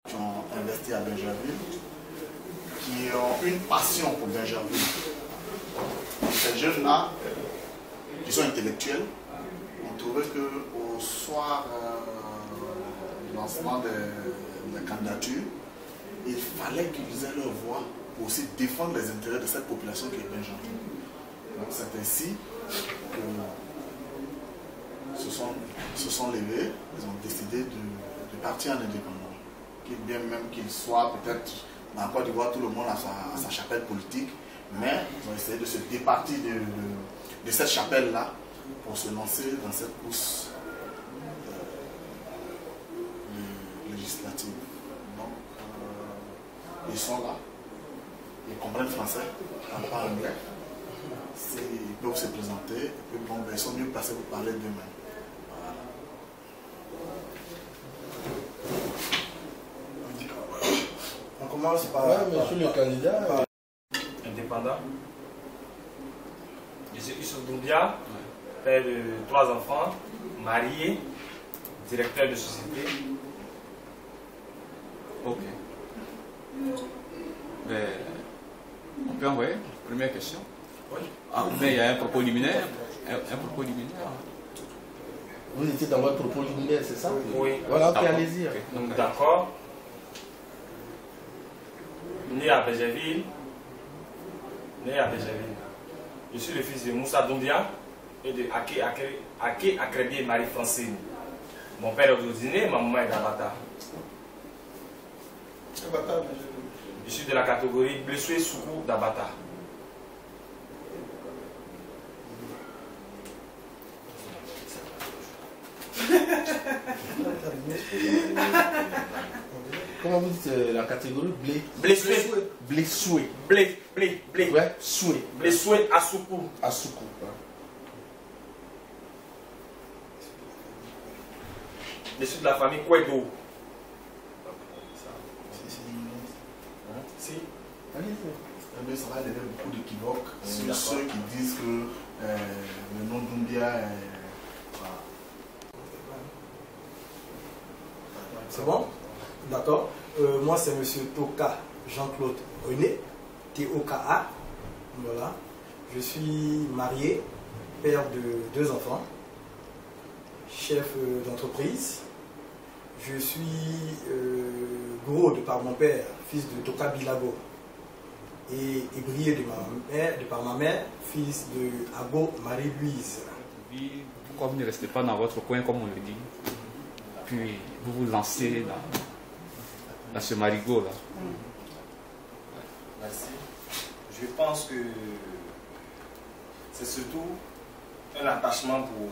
qui ont investi à Bingerville, qui ont une passion pour Bingerville. Ces jeunes-là, qui sont intellectuels, ont trouvé qu'au soir du lancement de la candidature, il fallait qu'ils aient leur voix pour aussi défendre les intérêts de cette population qui est Bingerville. Donc c'est ainsi que se sont levés, ils ont décidé de partir en indépendant. Bien même qu'ils soient peut-être dans la Côte d'Ivoire, tout le monde a sa chapelle politique, mais ils ont essayé de se départir de cette chapelle-là pour se lancer dans cette course législative. Donc, ils sont là, ils comprennent français, ils parlent anglais. Ils peuvent se présenter, et puis bon, ils sont mieux placés pour parler d'eux-mêmes. On commence par... monsieur le candidat. Indépendant. Je suis Youssouf Doumbia, père de 3 enfants, marié, directeur de société. Ok. Mais on peut envoyer première question. Oui. Ah, mais il y a un propos liminaire. Un propos liminaire. Vous étiez dans votre propos liminaire, c'est ça? Oui. Voilà, ok, allez-y. Donc d'accord. Né à Bingerville. Je suis le fils de Moussa Doumbia et de Ake Akrebi Marie-Francine. Mon père est ordinaire, ma maman est d'Abata. Je suis de la catégorie Blessé Soukou d'Abata. Comment vous dites la catégorie Blessé. Blé. Ouais, souhait. Blessé à Soukou. À Soukou. Je suis de la famille Kouedo. Si. Mais ça va lever beaucoup d'équivoques sur ceux qui disent que le nom d'Oumbia est... Voilà. C'est bon? D'accord. Moi, c'est M. Toka Jean-Claude René, T-O-K-A. Voilà. Je suis marié, père de 2 enfants, chef d'entreprise. Je suis gros de par mon père, fils de Toka Bilago, et ébrié de par ma mère, fils de Abo Marie-Louise. Pourquoi vous ne restez pas dans votre coin, comme on le dit, puis vous vous lancez dans ce marigot-là? Merci. Je pense que c'est surtout un attachement pour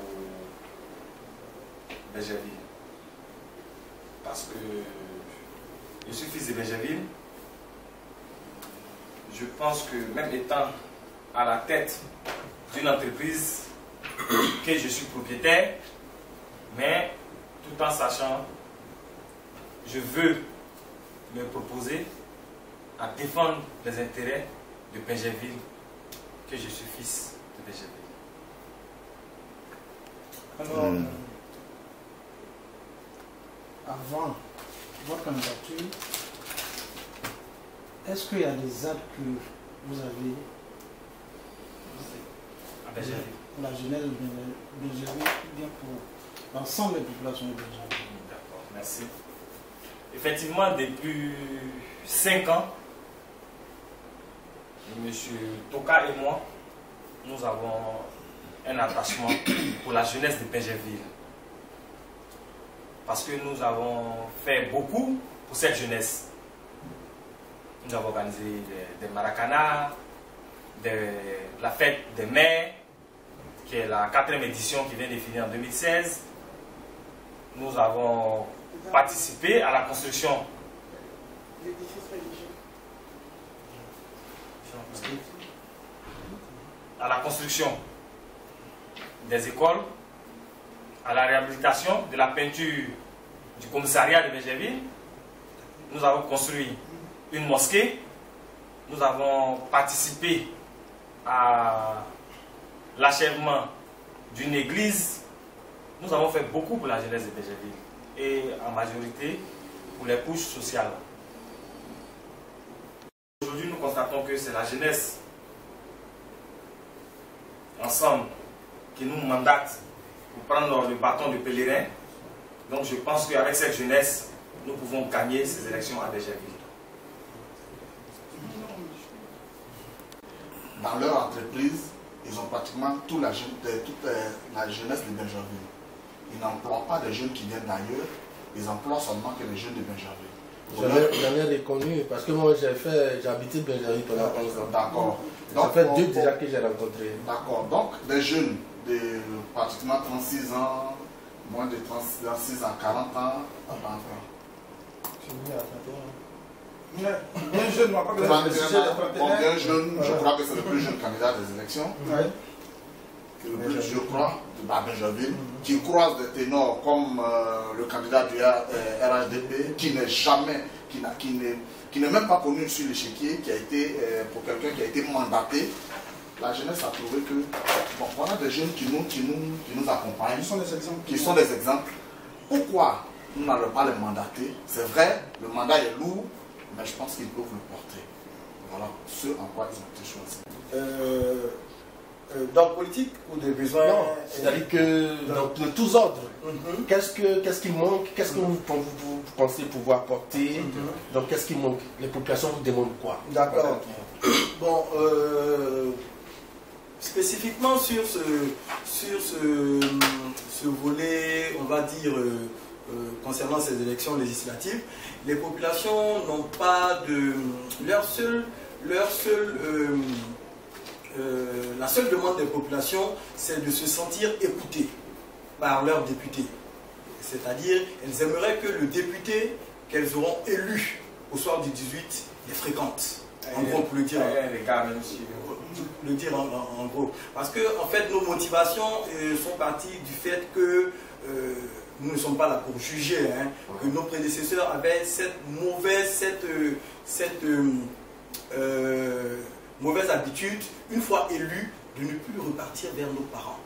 Bingerville. Parce que je suis fils de Bingerville. Je pense que même étant à la tête d'une entreprise que je suis propriétaire, mais tout en sachant, je veux me proposer à défendre les intérêts de Bingerville, que je suis fils de Bingerville. Alors, avant votre candidature, est-ce qu'il y a des actes que vous avez À Bingerville. pour la jeunesse de Bingerville ou bien pour l'ensemble des populations de Bingerville? D'accord, merci. Effectivement, depuis 5 ans, M. Toka et moi, nous avons un attachement pour la jeunesse de Bingerville. Parce que nous avons fait beaucoup pour cette jeunesse. Nous avons organisé des maracanas, la fête des mères, qui est la 4e édition qui vient de finir en 2016. Nous avons participé à la construction des écoles, à la réhabilitation de la peinture du commissariat de Bingerville. Nous avons construit une mosquée. Nous avons participé à l'achèvement d'une église. Nous avons fait beaucoup pour la jeunesse de Bingerville. Et en majorité, pour les couches sociales. Aujourd'hui, nous constatons que c'est la jeunesse, ensemble, qui nous mandate pour prendre le bâton de pèlerin. Donc je pense qu'avec cette jeunesse, nous pouvons gagner ces élections à Bergerville. Dans leur entreprise, ils ont pratiquement toute la jeunesse de Bergerville. Ils n'emploient pas des jeunes qui viennent d'ailleurs, ils emploient seulement que les jeunes de Bergerville. J'en ai reconnu parce que moi j'ai habité Bergerville pendant 11 ans. D'accord. Ça fait 2 déjà que j'ai rencontré. D'accord. Donc des jeunes de pratiquement 36 ans, moins de 36 ans, 40 ans, Bien jeune, moi, pas que 31 bien jeune, je crois que c'est le plus jeune candidat des élections. Le plus, je crois, de Bergerville, qui croise des ténors comme le candidat du RHDP, qui n'est jamais, qui n'est même pas connu sur l'échiquier, qui a été, pour quelqu'un qui a été mandaté. La jeunesse a trouvé que, bon, on a des jeunes qui nous accompagnent, qui sont des exemples. Pourquoi nous n'allons pas les mandater? C'est vrai, le mandat est lourd, mais je pense qu'ils peuvent le porter. Voilà ce en quoi ils ont été choisis. Dans politique ou des besoins. Non, c'est-à-dire que dans de tous ordres, qu'est-ce qui manque, qu'est-ce que vous pensez pouvoir porter, donc qu'est-ce qui manque? Les populations vous demandent quoi? D'accord. Bon, spécifiquement sur ce volet, on va dire, concernant ces élections législatives, les populations n'ont pas de... la seule demande des populations, c'est de se sentir écoutées par leurs députés. C'est-à-dire, elles aimeraient que le député qu'elles auront élu au soir du 18 les fréquente. En gros, pour le dire, en gros. Parce que, en fait, nos motivations sont parties du fait que nous ne sommes pas là pour juger, hein, que nos prédécesseurs avaient cette mauvaise habitude, une fois élus, de ne plus repartir vers nos parents.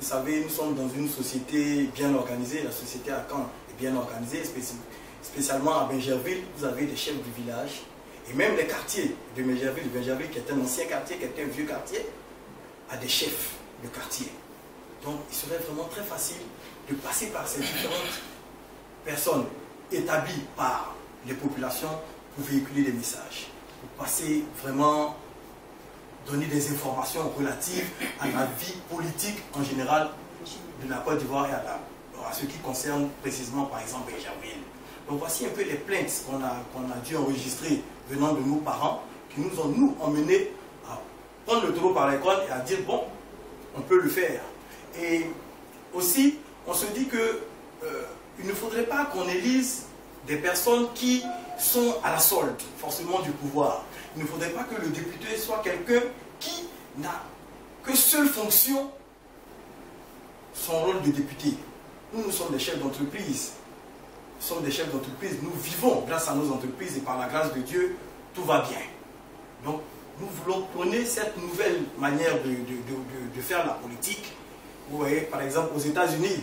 Vous savez, nous sommes dans une société bien organisée, la société à Caen est bien organisée, spécialement à Bergerville, vous avez des chefs du village, et même les quartiers de Bergerville, qui est un ancien quartier, qui est un vieux quartier, a des chefs de quartier. Donc il serait vraiment très facile de passer par ces différentes personnes établies par les populations pour véhiculer des messages, pour passer vraiment, donner des informations relatives à la vie politique en général de la Côte d'Ivoire et à ce qui concerne précisément par exemple Bergerville. Donc voici un peu les plaintes qu'on a dû enregistrer venant de nos parents qui nous ont nous emmenés à prendre le taureau par les cornes et à dire bon, on peut le faire. Et aussi, on se dit que il ne faudrait pas qu'on élise des personnes qui sont à la solde forcément du pouvoir. Il ne faudrait pas que le député soit quelqu'un qui n'a que seule fonction son rôle de député. Nous sommes des chefs d'entreprise. Nous sommes des chefs d'entreprise. Nous vivons grâce à nos entreprises et par la grâce de Dieu, tout va bien. Donc, nous voulons prôner cette nouvelle manière de faire la politique. Vous voyez, par exemple, aux États-Unis,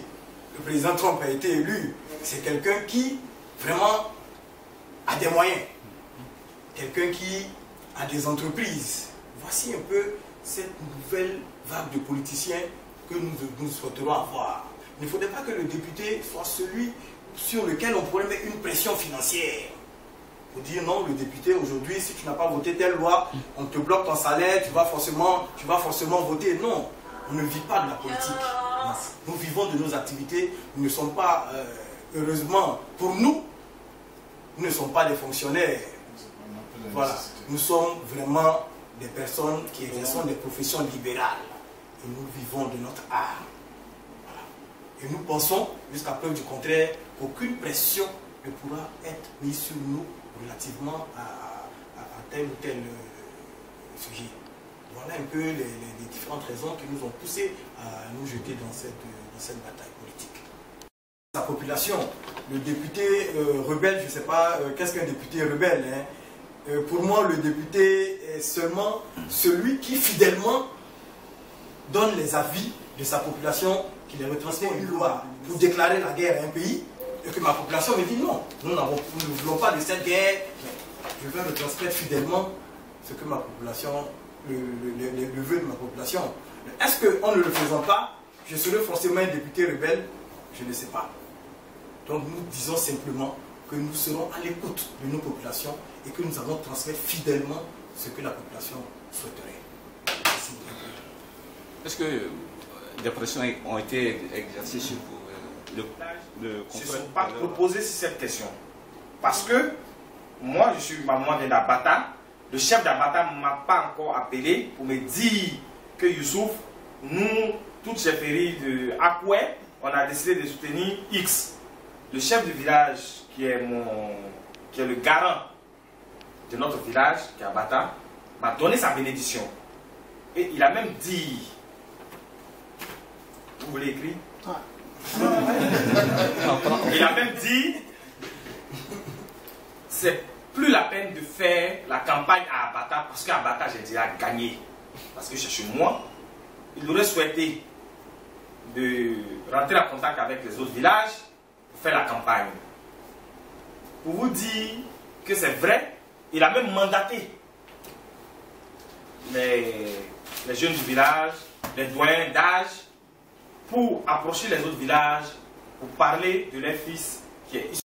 le président Trump a été élu. C'est quelqu'un qui, vraiment, a des moyens. Quelqu'un qui a des entreprises. Voici un peu cette nouvelle vague de politiciens que nous souhaiterons avoir. Il ne faudrait pas que le député soit celui sur lequel on pourrait mettre une pression financière. Pour dire non, le député aujourd'hui, si tu n'as pas voté telle loi, on te bloque ton salaire, tu vas forcément voter. Non, on ne vit pas de la politique. Nous vivons de nos activités. Nous ne sommes pas, heureusement pour nous, nous ne sommes pas des fonctionnaires. Voilà, nous sommes vraiment des personnes qui exercent des professions libérales. Et nous vivons de notre art. Voilà. Et nous pensons, jusqu'à preuve du contraire, qu'aucune pression ne pourra être mise sur nous relativement à tel ou tel sujet. Voilà un peu les différentes raisons qui nous ont poussés à nous jeter dans cette bataille politique. Sa population, le député rebelle, je ne sais pas qu'est-ce qu'un député rebelle. Hein. Pour moi, le député est seulement celui qui fidèlement donne les avis de sa population, qui les retransmet une loi pour déclarer la guerre à un pays. et que ma population me dit non, nous ne voulons pas de cette guerre, je vais le transmettre fidèlement ce que ma population, le vœu de ma population. Est-ce qu'en ne le faisant pas, je serai forcément un député rebelle? Je ne sais pas. Donc nous disons simplement que nous serons à l'écoute de nos populations et que nous allons transmettre fidèlement ce que la population souhaiterait. Merci. Est-ce que des pressions ont été exercées sur vous? Je ne suis pas proposé sur cette question. Parce que moi, je suis maman d'Abata. Le chef d'Abata ne m'a pas encore appelé pour me dire que Youssouf, nous, toute chefferie de Akoué, on a décidé de soutenir X. Le chef du village, qui est le garant de notre village, qui est Abata, m'a donné sa bénédiction. Et il a même dit, vous voulez écrire? Il a même dit, c'est plus la peine de faire la campagne à Abata, parce qu'à Abata, j'ai déjà gagné. Parce que c'est chez moi. Il aurait souhaité de rentrer en contact avec les autres villages pour faire la campagne. Pour vous dire que c'est vrai, il a même mandaté les jeunes du village, les doyens d'âge, pour approcher les autres villages, pour parler de leur fils qui est issu